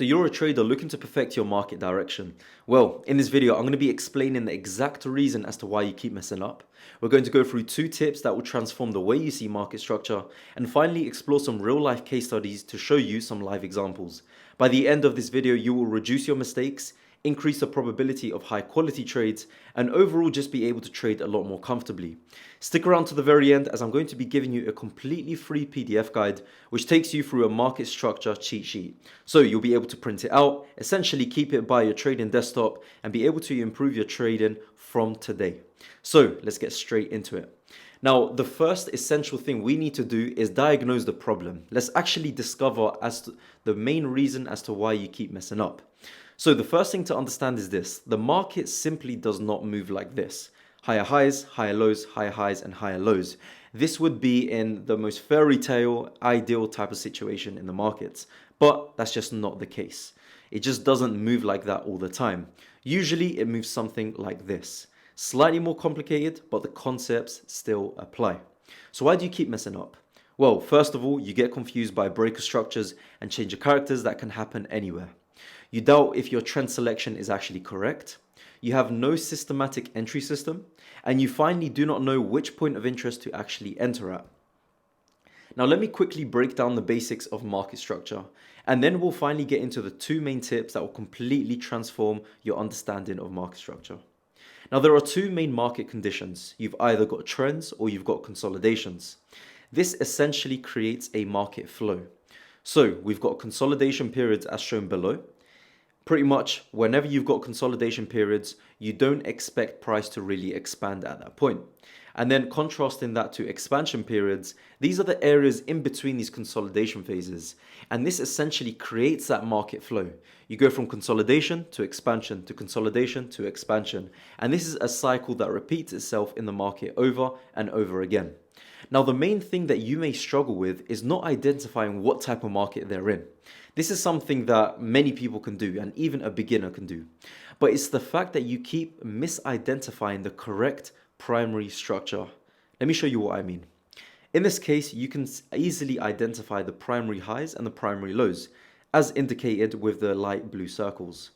So you're a trader looking to perfect your market direction. Well, in this video, I'm going to be explaining the exact reason as to why you keep messing up. We're going to go through 2 tips that will transform the way you see market structure, and finally explore some real life case studies to show you some live examples. By the end of this video, you will reduce your mistakes, increase the probability of high quality trades, and overall just be able to trade a lot more comfortably. Stick around to the very end as I'm going to be giving you a completely free PDF guide which takes you through a market structure cheat sheet. So you'll be able to print it out, essentially keep it by your trading desktop, and be able to improve your trading from today. So let's get straight into it. Now, the first essential thing we need to do is diagnose the problem. Let's actually discover as to the main reason as to why you keep messing up. So the first thing to understand is this: the market simply does not move like this. Higher highs, higher lows, higher highs, and higher lows. This would be in the most fairy tale, ideal type of situation in the markets. But that's just not the case. It just doesn't move like that all the time. Usually it moves something like this. Slightly more complicated, but the concepts still apply. So why do you keep messing up? Well, first of all, you get confused by breaker structures and change of characters that can happen anywhere. You doubt if your trend selection is actually correct. You have no systematic entry system, and you finally do not know which point of interest to actually enter at. Now let me quickly break down the basics of market structure, and then we'll finally get into the 2 main tips that will completely transform your understanding of market structure. Now there are 2 main market conditions. You've either got trends or you've got consolidations. This essentially creates a market flow. So we've got consolidation periods as shown below. Pretty much whenever you've got consolidation periods, you don't expect price to really expand at that point. And then contrasting that to expansion periods, these are the areas in between these consolidation phases. And this essentially creates that market flow. You go from consolidation to expansion to consolidation to expansion. And this is a cycle that repeats itself in the market over and over again. Now, the main thing that you may struggle with is not identifying what type of market they're in. This is something that many people can do, and even a beginner can do. But it's the fact that you keep misidentifying the correct primary structure. Let me show you what I mean. In this case, you can easily identify the primary highs and the primary lows, as indicated with the light blue circles.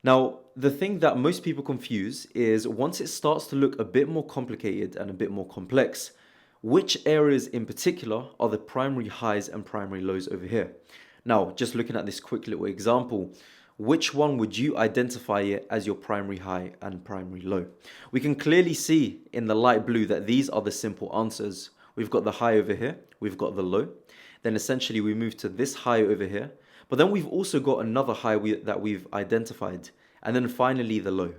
Now, the thing that most people confuse is once it starts to look a bit more complicated and a bit more complex, which areas in particular are the primary highs and primary lows over here? Now, just looking at this quick little example, which one would you identify it as your primary high and primary low? We can clearly see in the light blue that these are the simple answers. We've got the high over here, we've got the low. Then essentially we move to this high over here. But then we've also got another high that we've identified. And then finally the low.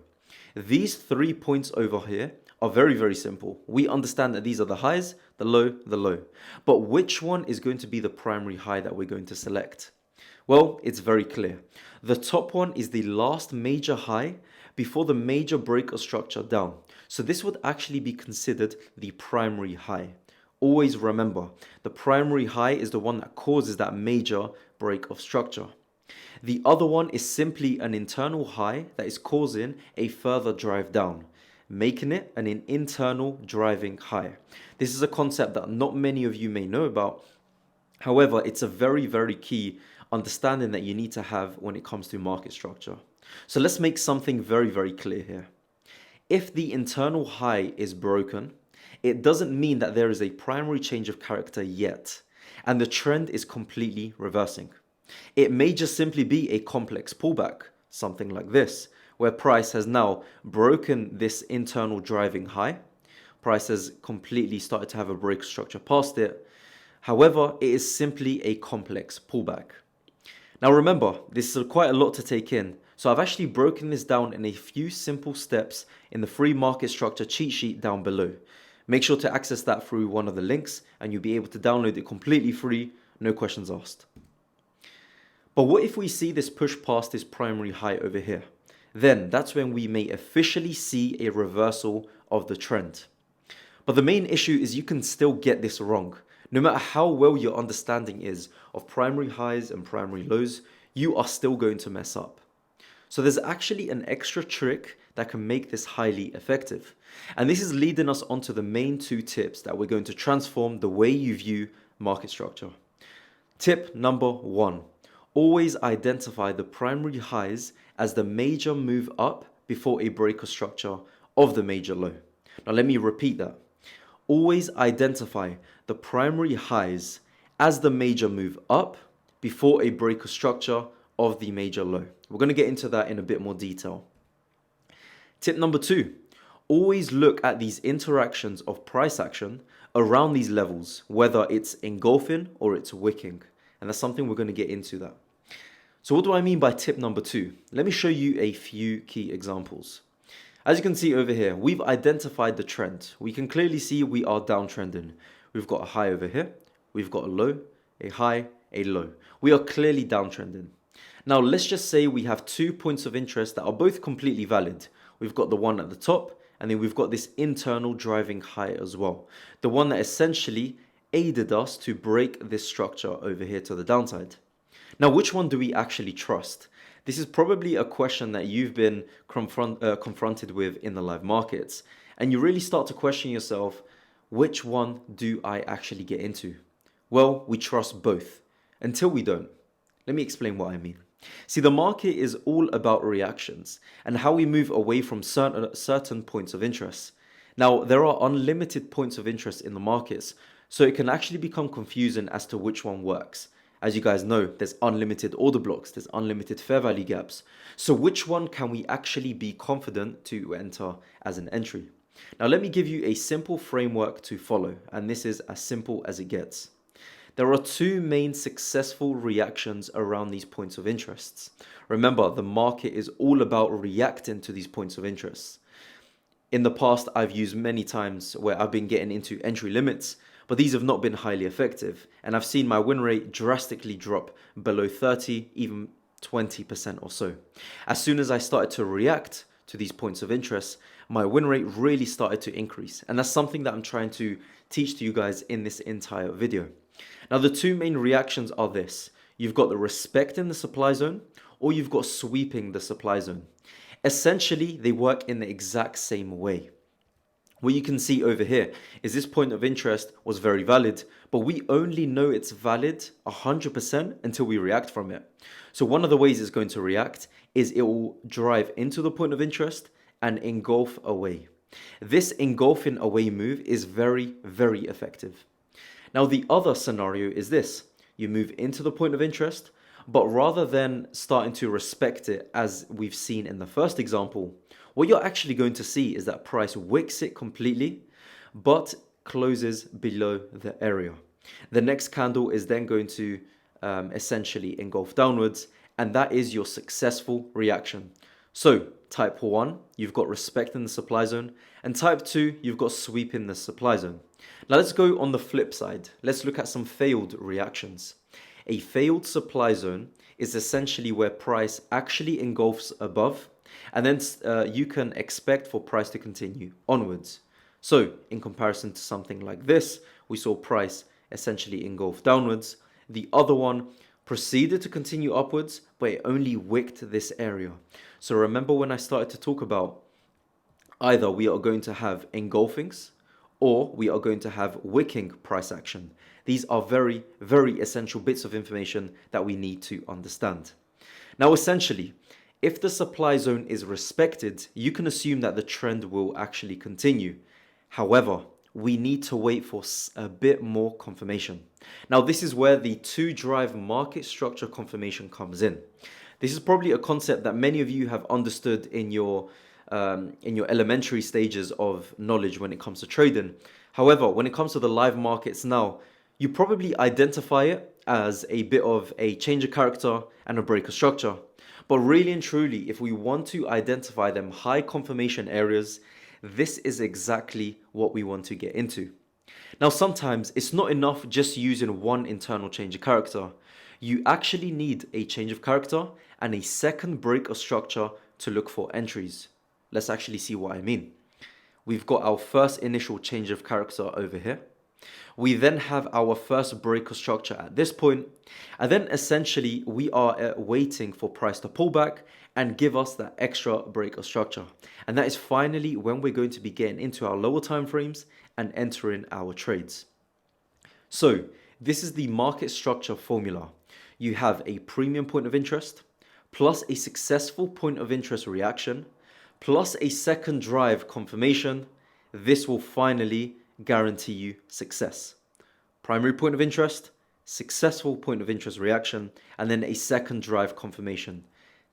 These 3 points over here are very, very simple. We understand that these are the highs, the low, the low. But which one is going to be the primary high that we're going to select? Well, it's very clear. The top one is the last major high before the major break or structure down. So this would actually be considered the primary high. Always remember, the primary high is the one that causes that major break of structure. The other one is simply an internal high that is causing a further drive down, making it an internal driving high. This is a concept that not many of you may know about. However, it's a very, very key understanding that you need to have when it comes to market structure. So let's make something very, very clear here. If the internal high is broken, it doesn't mean that there is a primary change of character yet, and the trend is completely reversing. It may just simply be a complex pullback, something like this, where price has now broken this internal driving high. Price has completely started to have a break structure past it. However, it is simply a complex pullback. Now remember, this is quite a lot to take in. So I've actually broken this down in a few simple steps in the free market structure cheat sheet down below. Make sure to access that through one of the links and you'll be able to download it completely free, no questions asked. But what if we see this push past this primary high over here? Then that's when we may officially see a reversal of the trend. But the main issue is you can still get this wrong. No matter how well your understanding is of primary highs and primary lows, you are still going to mess up. So there's actually an extra trick that can make this highly effective. And this is leading us onto the main 2 tips that we're going to transform the way you view market structure. Tip number 1. Always identify the primary highs as the major move up before a break or structure of the major low. Now let me repeat that. Always identify the primary highs as the major move up before a break or structure of the major low. We're going to get into that in a bit more detail. Tip number 2, always look at these interactions of price action around these levels, whether it's engulfing or it's wicking. And that's something we're going to get into that. So what do I mean by tip number 2? Let me show you a few key examples. As you can see over here, we've identified the trend. We can clearly see we are downtrending. We've got a high over here. We've got a low, a high, a low. We are clearly downtrending. Now let's just say we have 2 points of interest that are both completely valid. We've got the one at the top, and then we've got this internal driving high as well. The one that essentially aided us to break this structure over here to the downside. Now, which one do we actually trust? This is probably a question that you've been confronted with in the live markets. And you really start to question yourself, which one do I actually get into? Well, we trust both until we don't. Let me explain what I mean. See, the market is all about reactions and how we move away from certain points of interest. Now, there are unlimited points of interest in the markets, so it can actually become confusing as to which one works. As you guys know, there's unlimited order blocks, there's unlimited fair value gaps. So which one can we actually be confident to enter as an entry? Now, let me give you a simple framework to follow, and this is as simple as it gets. There are 2 main successful reactions around these points of interest. Remember, the market is all about reacting to these points of interest. In the past, I've used many times where I've been getting into entry limits, but these have not been highly effective. And I've seen my win rate drastically drop below 30, even 20% or so. As soon as I started to react to these points of interest, my win rate really started to increase. And that's something that I'm trying to teach to you guys in this entire video. Now, the 2 main reactions are this. You've got the respect in the supply zone, or you've got sweeping the supply zone. Essentially, they work in the exact same way. What you can see over here is this point of interest was very valid, but we only know it's valid 100% until we react from it. So one of the ways it's going to react is it will drive into the point of interest and engulf away. This engulfing away move is very, very effective. Now, the other scenario is this. You move into the point of interest, but rather than starting to respect it as we've seen in the first example, what you're actually going to see is that price wicks it completely, but closes below the area. The next candle is then going to essentially engulf downwards, and that is your successful reaction. So type 1, you've got respect in the supply zone, and type 2, you've got sweep in the supply zone. Now let's go on the flip side. Let's look at some failed reactions. A failed supply zone is essentially where price actually engulfs above, and then you can expect for price to continue onwards. So in comparison to something like this, we saw price essentially engulf downwards. The other one proceeded to continue upwards, but it only wicked this area. So remember when I started to talk about either we are going to have engulfings or we are going to have wicking price action. These are very, very essential bits of information that we need to understand. Now, essentially, if the supply zone is respected, you can assume that the trend will actually continue. However, we need to wait for a bit more confirmation. Now, this is where the 2-drive market structure confirmation comes in. This is probably a concept that many of you have understood in your elementary stages of knowledge when it comes to trading. However, when it comes to the live markets now, you probably identify it as a bit of a change of character and a break of structure. But really and truly, if we want to identify them high confirmation areas, this is exactly what we want to get into. Now, sometimes it's not enough just using one internal change of character. You actually need a change of character and a second break of structure to look for entries. Let's actually see what I mean. We've got our first initial change of character over here. We then have our first break of structure at this point, and then essentially we are waiting for price to pull back and give us that extra break of structure. And that is finally when we're going to be getting into our lower time frames and entering our trades. So this is the market structure formula. you have a premium point of interest, plus a successful point of interest reaction, plus a second drive confirmation, this will finally guarantee you success. Primary point of interest, successful point of interest reaction, and then a second drive confirmation.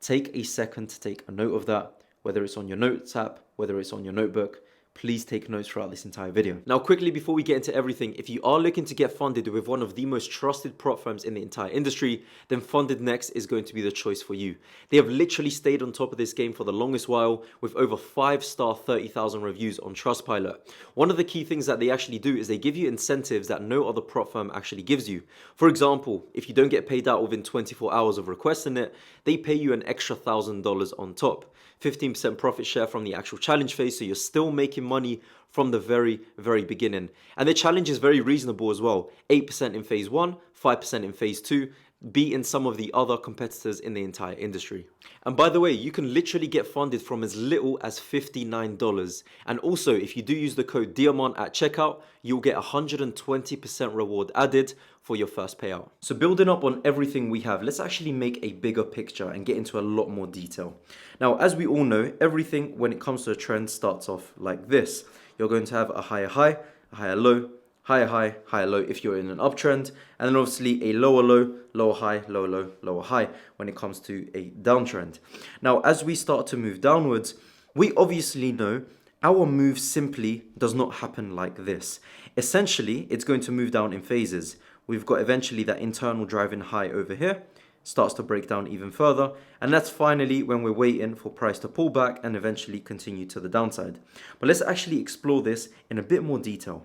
Take a second to take a note of that, whether it's on your notes app, whether it's on your notebook. Please take notes throughout this entire video. Now, quickly before we get into everything, if you are looking to get funded with one of the most trusted prop firms in the entire industry, then Funded Next is going to be the choice for you. They have literally stayed on top of this game for the longest while with over 5-star 30,000 reviews on Trustpilot. One of the key things that they actually do is they give you incentives that no other prop firm actually gives you. For example, if you don't get paid out within 24 hours of requesting it, they pay you an extra $1,000 on top. 15% profit share from the actual challenge phase, so you're still making money from the very beginning. And the challenge is very reasonable as well. 8% in phase 1, 5% in phase 2, beating some of the other competitors in the entire industry. And by the way, you can literally get funded from as little as $59. And also, if you do use the code Diamant at checkout, you'll get 120% reward added for your first payout. So building up on everything we have, let's actually make a bigger picture and get into a lot more detail. Now, as we all know, everything when it comes to a trend starts off like this. You're going to have a higher high, a higher low, higher high, higher low if you're in an uptrend, and then obviously a lower low, lower high, lower low, lower high when it comes to a downtrend. Now, as we start to move downwards, we obviously know our move simply does not happen like this. Essentially, it's going to move down in phases. We've got eventually that internal driving high over here, starts to break down even further, and that's finally when we're waiting for price to pull back and eventually continue to the downside. But let's actually explore this in a bit more detail.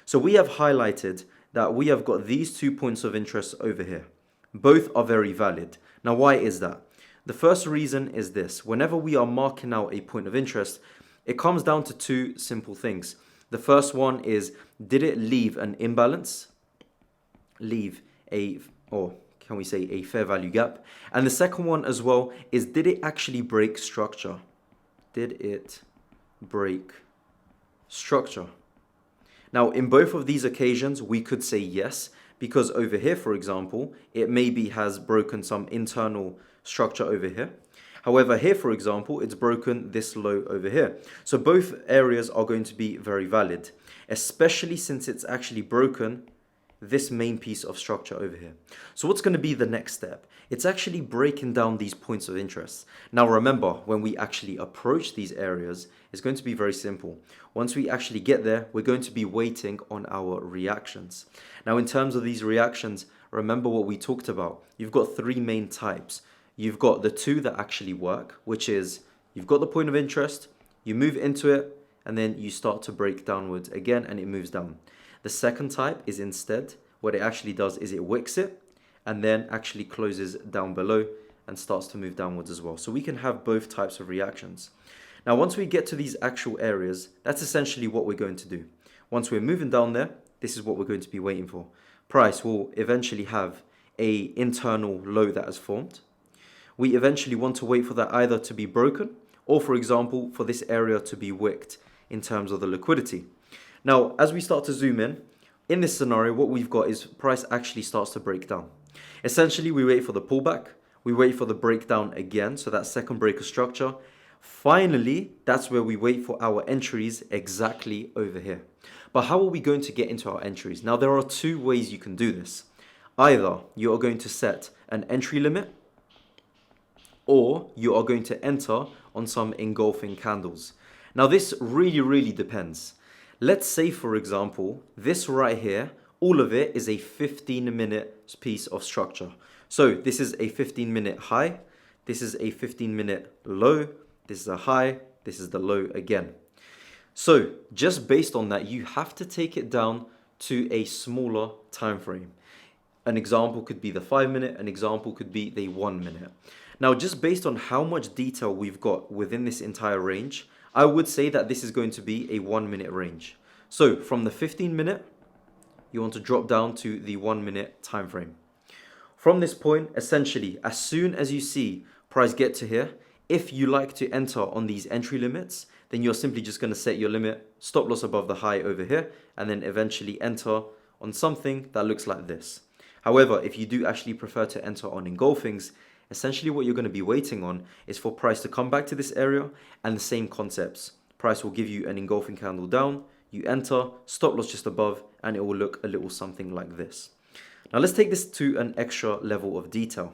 So we have highlighted that we have got these 2 points of interest over here. Both are very valid. Now, why is that? The first reason is this. Whenever we are marking out a point of interest, it comes down to 2 simple things. The first one is, did it leave an imbalance? Leave a, or can we say a fair value gap? And the second one as well is, did it actually break structure? Did it break structure? Now, in both of these occasions, we could say yes, because over here, for example, it maybe has broken some internal structure over here. However, here, for example, it's broken this low over here. So both areas are going to be very valid, especially since it's actually broken this main piece of structure over here. So what's going to be the next step? It's actually breaking down these points of interest. Now remember, when we actually approach these areas, it's going to be very simple. Once we actually get there, we're going to be waiting on our reactions. Now in terms of these reactions, remember what we talked about. You've got 3 main types. You've got the 2 that actually work, which is you've got the point of interest, you move into it, and then you start to break downwards again and it moves down. The second type is instead, what it actually does is it wicks it and then actually closes down below and starts to move downwards as well. So we can have both types of reactions. Now, once we get to these actual areas, that's essentially what we're going to do. Once we're moving down there, this is what we're going to be waiting for. Price will eventually have a internal low that has formed. We eventually want to wait for that either to be broken or, for example, for this area to be wicked in terms of the liquidity. Now, as we start to zoom in this scenario, what we've got is price actually starts to break down. Essentially, we wait for the pullback, we wait for the breakdown again, so that second break of structure. Finally, that's where we wait for our entries exactly over here. But how are we going to get into our entries? Now, there are 2 ways you can do this. Either you are going to set an entry limit, or you are going to enter on some engulfing candles. Now, this really depends. Let's say, for example, this right here, all of it is a 15-minute piece of structure. So this is a 15-minute high, this is a 15-minute low, this is a high, this is the low again. So just based on that, you have to take it down to a smaller time frame. An example could be the 5-minute, an example could be the 1 minute. Now, just based on how much detail we've got within this entire range, I would say that this is going to be a 1-minute range. So from the 15-minute, you want to drop down to the 1-minute time frame. From this point, essentially, as soon as you see price get to here, if you like to enter on these entry limits, then you're simply just going to set your limit, stop loss above the high over here, and then eventually enter on something that looks like this. However, if you do actually prefer to enter on engulfings, essentially what you're going to be waiting on is for price to come back to this area, and the same concepts. Price will give you an engulfing candle down, you enter, stop loss just above, and it will look a little something like this. Now let's take this to an extra level of detail.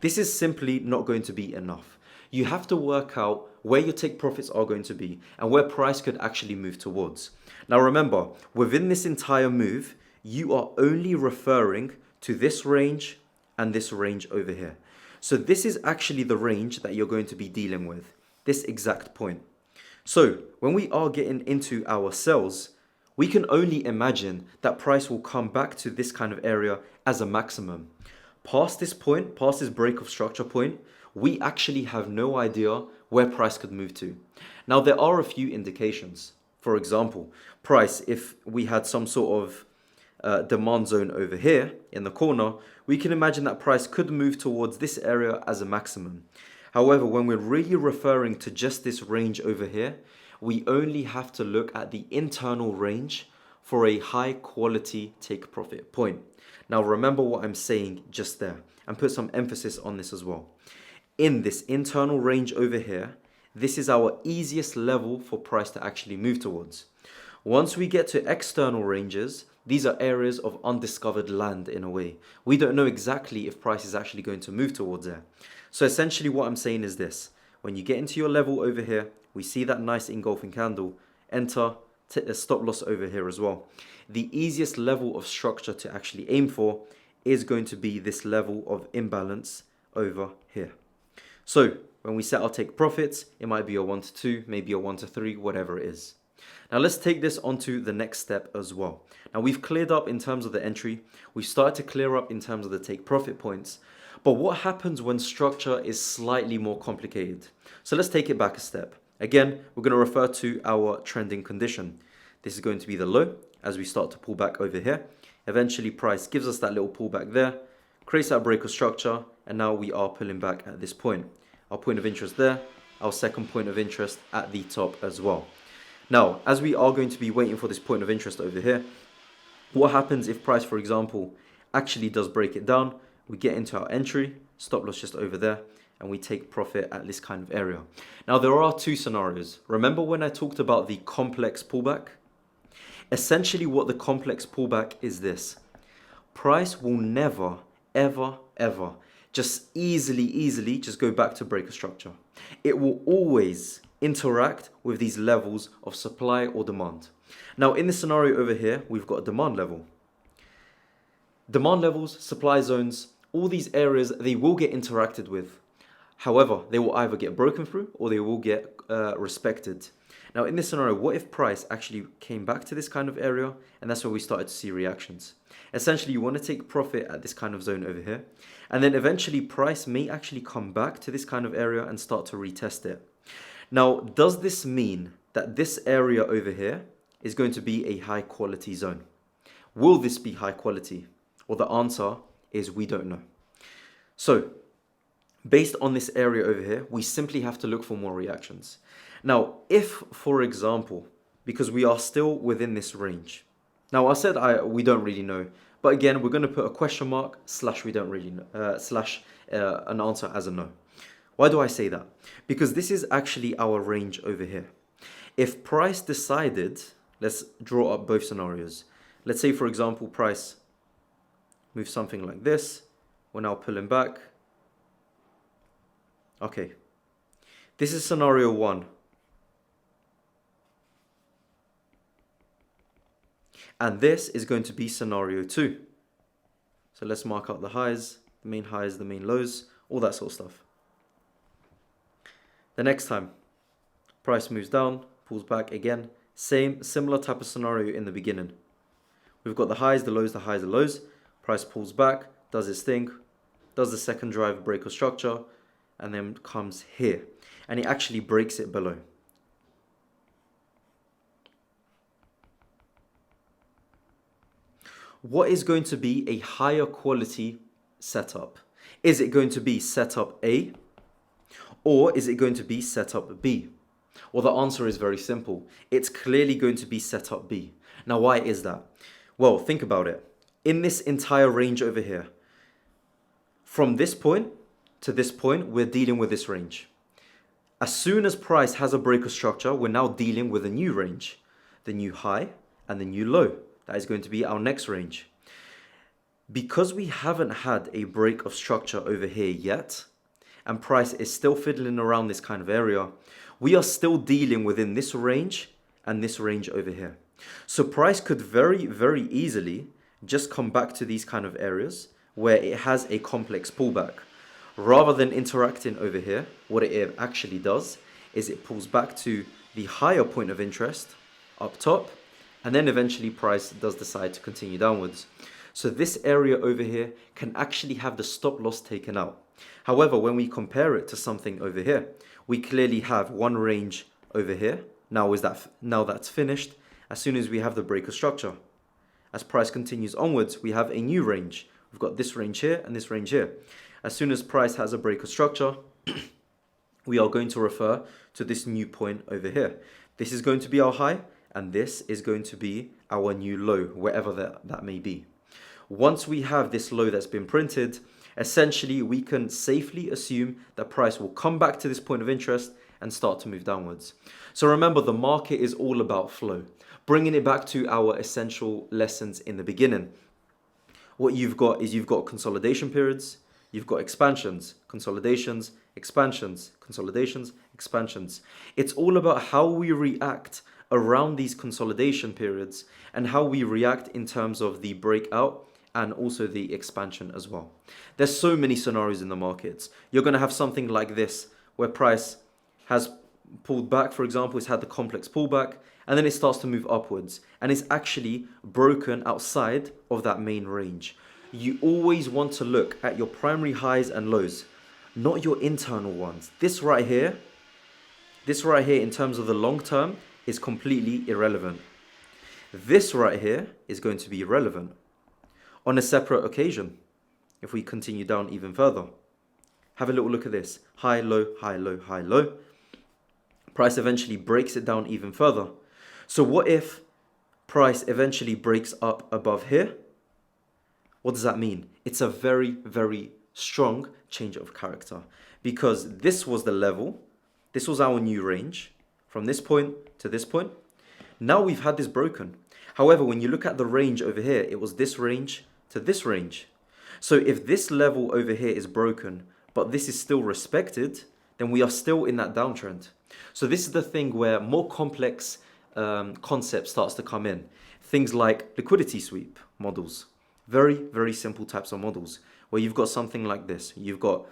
This is simply not going to be enough. You have to work out where your take profits are going to be and where price could actually move towards. Now remember, within this entire move, you are only referring to this range and this range over here. So this is actually the range that you're going to be dealing with, this exact point. So when we are getting into our sells, we can only imagine that price will come back to this kind of area as a maximum. Past this point, past this break of structure point, we actually have no idea where price could move to. Now there are a few indications. For example, price, if we had some sort of demand zone over here in the corner, we can imagine that price could move towards this area as a maximum. However, when we're really referring to just this range over here, we only have to look at the internal range for a high quality take profit point. Now remember what I'm saying just there and put some emphasis on this as well. In this internal range over here, this is our easiest level for price to actually move towards. Once we get to external ranges, these are areas of undiscovered land in a way. We don't know exactly if price is actually going to move towards there. So essentially what I'm saying is this. When you get into your level over here, we see that nice engulfing candle, enter, a stop loss over here as well. The easiest level of structure to actually aim for is going to be this level of imbalance over here. So when we set our take profits, it might be a 1 to 2, maybe a 1 to 3, whatever it is. Now let's take this onto the next step as well. Now we've cleared up in terms of the entry, we've started to clear up in terms of the take profit points, but what happens when structure is slightly more complicated? So let's take it back a step. Again, we're going to refer to our trending condition. This is going to be the low as we start to pull back over here. Eventually price gives us that little pullback there, creates that break of structure, and now we are pulling back at this point. Our point of interest there, our second point of interest at the top as well. Now, as we are going to be waiting for this point of interest over here, what happens if price, for example, actually does break it down? We get into our entry, stop loss just over there, and we take profit at this kind of area. Now, there are two scenarios. Remember when I talked about the complex pullback? Essentially, what the complex pullback is this. Price will never, ever, ever just easily just go back to breaker structure. It will always interact with these levels of supply or demand. Now, in this scenario over here, we've got a demand level. Demand levels, supply zones, all these areas, they will get interacted with. However, they will either get broken through or they will get respected. Now, in this scenario, what if price actually came back to this kind of area, and that's where we started to see reactions? Essentially, you want to take profit at this kind of zone over here, and then eventually price may actually come back to this kind of area and start to retest it. Now, does this mean that this area over here is going to be a high quality zone? Will this be high quality? Well, the answer is we don't know. So, based on this area over here, we simply have to look for more reactions. Now, if, for example, because we are still within this range. Now, I said we don't really know, but again, we're going to put a question mark / we don't really know / an answer as a no. Why do I say that? Because this is actually our range over here. If price decided, let's draw up both scenarios. Let's say, for example, price moves something like this. We're now pulling back. Okay. This is scenario 1. And this is going to be scenario 2. So let's mark out the highs, the main lows, all that sort of stuff. The next time, price moves down, pulls back again. Similar type of scenario in the beginning. We've got the highs, the lows, the highs, the lows. Price pulls back, does its thing, does the second drive break of structure, and then comes here. And it actually breaks it below. What is going to be a higher quality setup? Is it going to be setup A? Or is it going to be setup B? Well, the answer is very simple. It's clearly going to be setup B. Now, why is that? Well, think about it. in this entire range over here. From this point to this point, we're dealing with this range. As soon as price has a break of structure, we're now dealing with a new range, the new high and the new low. That is going to be our next range. Because we haven't had a break of structure over here yet, and price is still fiddling around this kind of area, we are still dealing within this range and this range over here. So price could very, very easily just come back to these kind of areas where it has a complex pullback. Rather than interacting over here, what it actually does is it pulls back to the higher point of interest up top, and then eventually price does decide to continue downwards. So this area over here can actually have the stop loss taken out. However, when we compare it to something over here, we clearly have one range over here. Now that's finished. As soon as we have the break of structure, as price continues onwards, we have a new range. We've got this range here and this range here. As soon as price has a break of structure, we are going to refer to this new point over here. This is going to be our high, and this is going to be our new low, wherever that may be. Once we have this low that's been printed, essentially we can safely assume that price will come back to this point of interest and start to move downwards. So remember, the market is all about flow. Bringing it back to our essential lessons in the beginning. What you've got is you've got consolidation periods, you've got expansions, consolidations, expansions, consolidations, expansions. It's all about how we react around these consolidation periods and how we react in terms of the breakout and also the expansion as well. There's so many scenarios in the markets. You're going to have something like this where price has pulled back, for example, it's had the complex pullback, and then it starts to move upwards and it's actually broken outside of that main range. You always want to look at your primary highs and lows, not your internal ones. This right here in terms of the long term is completely irrelevant. This right here is going to be irrelevant. On a separate occasion, if we continue down even further, have a little look at this. High, low, high, low, high, low. Price eventually breaks it down even further. So what if price eventually breaks up above here? What does that mean? It's a very, very strong change of character, because this was the level, this was our new range from this point to this point. Now we've had this broken. However, when you look at the range over here, it was this range to this range. So if this level over here is broken, but this is still respected, then we are still in that downtrend. So this is the thing where more complex concept starts to come in. Things like liquidity sweep models. Very, very simple types of models where you've got something like this. You've got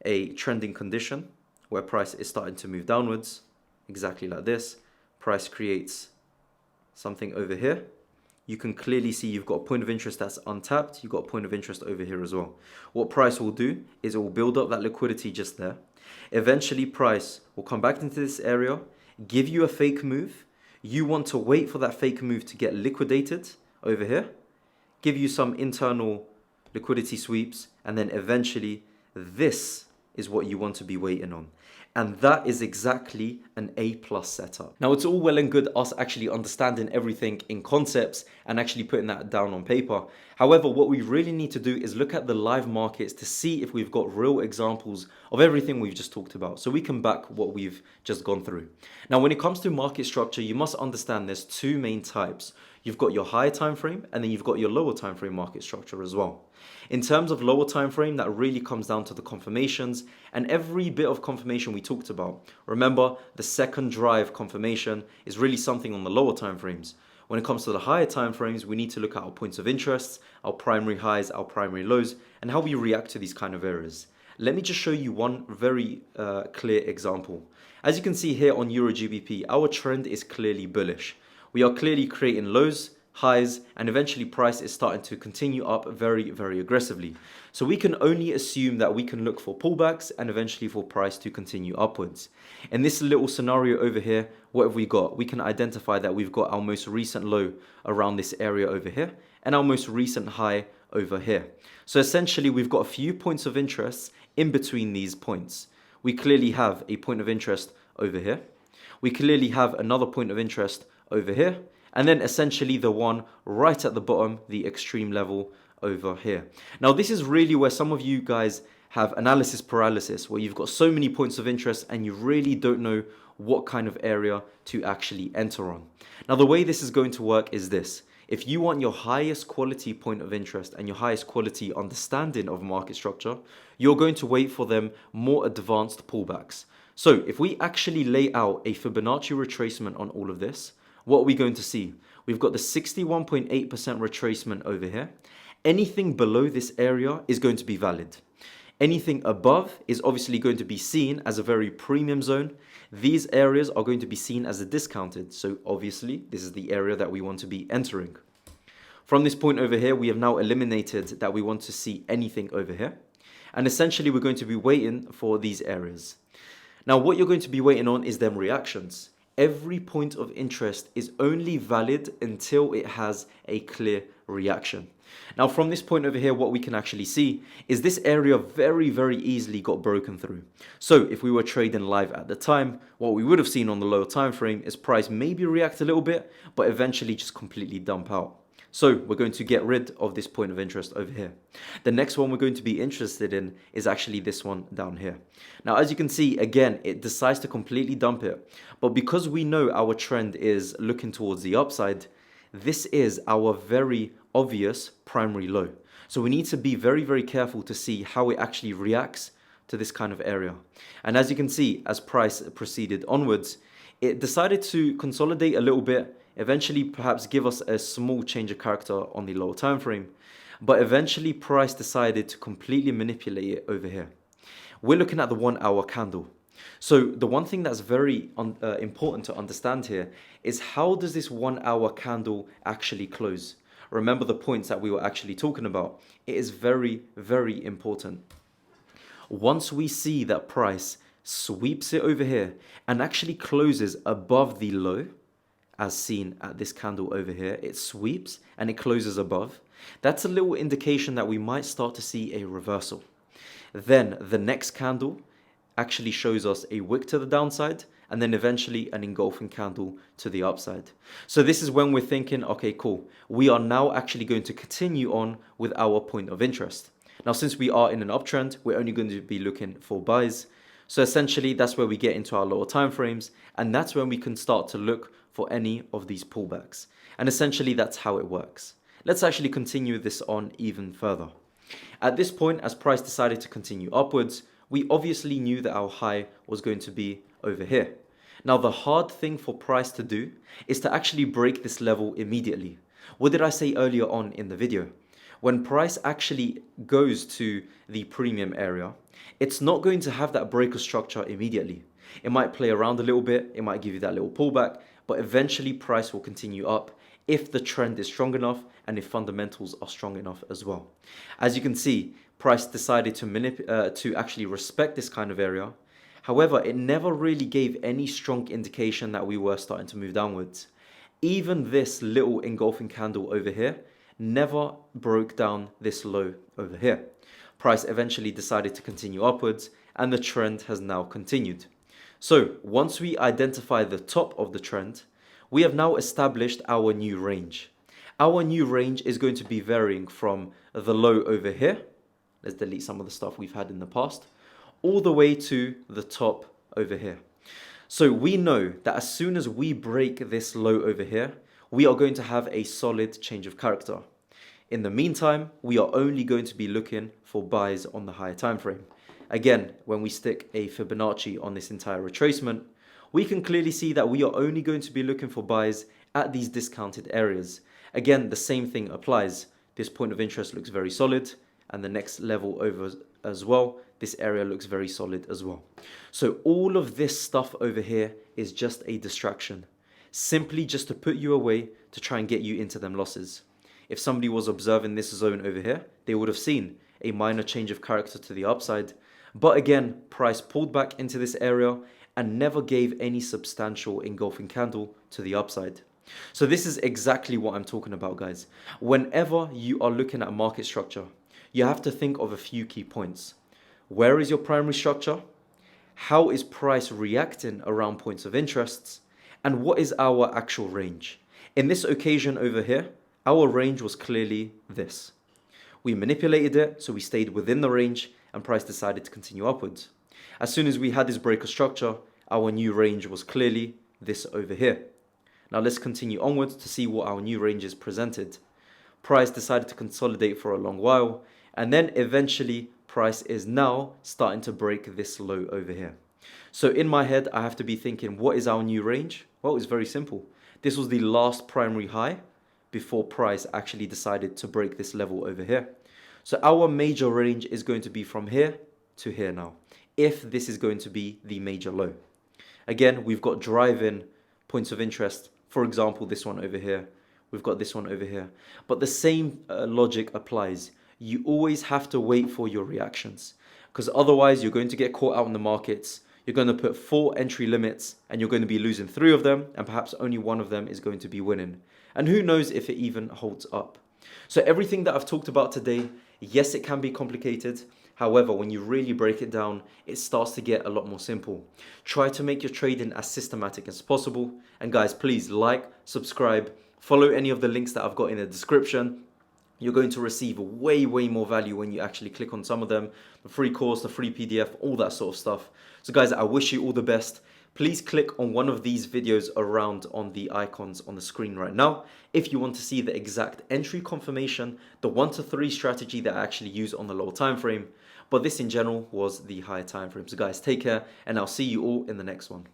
a trending condition where price is starting to move downwards, exactly like this. Price creates something over here. You can clearly see you've got a point of interest that's untapped. You've got a point of interest over here as well. What price will do is it will build up that liquidity just there. Eventually, price will come back into this area, give you a fake move. You want to wait for that fake move to get liquidated over here, give you some internal liquidity sweeps, and then eventually this is what you want to be waiting on. And that is exactly an A+ setup. Now, it's all well and good us actually understanding everything in concepts and actually putting that down on paper. However, what we really need to do is look at the live markets to see if we've got real examples of everything we've just talked about, so we can back what we've just gone through. Now, when it comes to market structure, you must understand there's two main types. You've got your higher time frame, and then you've got your lower time frame market structure as well. In terms of lower time frame, that really comes down to the confirmations and every bit of confirmation we talked about. Remember, the second drive confirmation is really something on the lower time frames. When it comes to the higher time frames, we need to look at our points of interest, our primary highs, our primary lows, and how we react to these kind of areas. Let me just show you one very clear example. As you can see here on Euro GBP, our trend is clearly bullish. We are clearly creating lows, highs, and eventually price is starting to continue up very, very aggressively. So we can only assume that we can look for pullbacks and eventually for price to continue upwards. In this little scenario over here, what have we got? We can identify that we've got our most recent low around this area over here and our most recent high over here. So essentially, we've got a few points of interest in between these points. We clearly have a point of interest over here. We clearly have another point of interest over here, and then essentially the one right at the bottom, the extreme level over here. Now, this is really where some of you guys have analysis paralysis, where you've got so many points of interest and you really don't know what kind of area to actually enter on. Now, the way this is going to work is this. If you want your highest quality point of interest and your highest quality understanding of market structure, you're going to wait for them more advanced pullbacks. So if we actually lay out a Fibonacci retracement on all of this, what are we going to see? We've got the 61.8% retracement over here. Anything below this area is going to be valid. Anything above is obviously going to be seen as a very premium zone. These areas are going to be seen as a discounted. So obviously, this is the area that we want to be entering. From this point over here, we have now eliminated that we want to see anything over here. And essentially, we're going to be waiting for these areas. Now, what you're going to be waiting on is them reactions. Every point of interest is only valid until it has a clear reaction. Now, from this point over here, what we can actually see is this area very, very easily got broken through. So if we were trading live at the time, what we would have seen on the lower time frame is price maybe react a little bit, but eventually just completely dump out. So we're going to get rid of this point of interest over here. The next one we're going to be interested in is actually this one down here. Now, as you can see, again, it decides to completely dump it. But because we know our trend is looking towards the upside, this is our very obvious primary low. So we need to be very, very careful to see how it actually reacts to this kind of area. And as you can see, as price proceeded onwards, it decided to consolidate a little bit, eventually perhaps give us a small change of character on the lower time frame, but eventually price decided to completely manipulate it over here. We're looking at the 1 hour candle. So the one thing that's very important to understand here is how does this 1 hour candle actually close? Remember the points that we were actually talking about. It is very, very important. Once we see that price sweeps it over here and actually closes above the low, as seen at this candle over here, it sweeps and it closes above. That's a little indication that we might start to see a reversal. Then the next candle actually shows us a wick to the downside and then eventually an engulfing candle to the upside. So this is when we're thinking, okay, cool. We are now actually going to continue on with our point of interest. Now, since we are in an uptrend, we're only going to be looking for buys. So essentially, that's where we get into our lower time frames, and that's when we can start to look for any of these pullbacks. And essentially, that's how it works. Let's actually continue this on even further. At this point, as price decided to continue upwards, we obviously knew that our high was going to be over here. Now, the hard thing for price to do is to actually break this level immediately. What did I say earlier on in the video? When price actually goes to the premium area, it's not going to have that breaker structure immediately. It might play around a little bit, it might give you that little pullback, but eventually price will continue up if the trend is strong enough and if fundamentals are strong enough as well. As you can see, price decided to actually respect this kind of area. However, it never really gave any strong indication that we were starting to move downwards. Even this little engulfing candle over here never broke down this low over here. Price eventually decided to continue upwards and the trend has now continued. So once we identify the top of the trend, we have now established our new range. Our new range is going to be varying from the low over here. Let's delete some of the stuff we've had in the past, all the way to the top over here. So we know that as soon as we break this low over here, we are going to have a solid change of character. In the meantime, we are only going to be looking for buys on the higher time frame. Again, when we stick a Fibonacci on this entire retracement, we can clearly see that we are only going to be looking for buys at these discounted areas. Again, the same thing applies. This point of interest looks very solid, and the next level over as well, this area looks very solid as well. So all of this stuff over here is just a distraction, simply just to put you away to try and get you into them losses. If somebody was observing this zone over here, they would have seen a minor change of character to the upside. But again, price pulled back into this area and never gave any substantial engulfing candle to the upside. So this is exactly what I'm talking about, guys. Whenever you are looking at market structure, you have to think of a few key points. Where is your primary structure? How is price reacting around points of interests? And what is our actual range? In this occasion over here, our range was clearly this. We manipulated it, so we stayed within the range and price decided to continue upwards. As soon as we had this breaker structure, our new range was clearly this over here. Now let's continue onwards to see what our new range is presented. Price decided to consolidate for a long while, and then eventually price is now starting to break this low over here. So in my head, I have to be thinking, what is our new range? Well, it's very simple. This was the last primary high before price actually decided to break this level over here. So our major range is going to be from here to here now, if this is going to be the major low. Again, we've got drive-in points of interest. For example, this one over here. We've got this one over here. But the same logic applies. You always have to wait for your reactions, because otherwise you're going to get caught out in the markets. You're going to put 4 entry limits and you're going to be losing 3 of them, and perhaps only 1 of them is going to be winning. And who knows if it even holds up. So everything that I've talked about today, yes, it can be complicated. However, when you really break it down, it starts to get a lot more simple. Try to make your trading as systematic as possible. And guys, please like, subscribe, follow any of the links that I've got in the description. You're going to receive way more value when you actually click on some of them. The free course, the free PDF, all that sort of stuff. So guys, I wish you all the best. Please click on one of these videos around on the icons on the screen right now if you want to see the exact entry confirmation, the 1 to 3 strategy that I actually use on the lower time frame. But this in general was the higher time frame. So guys, take care, and I'll see you all in the next one.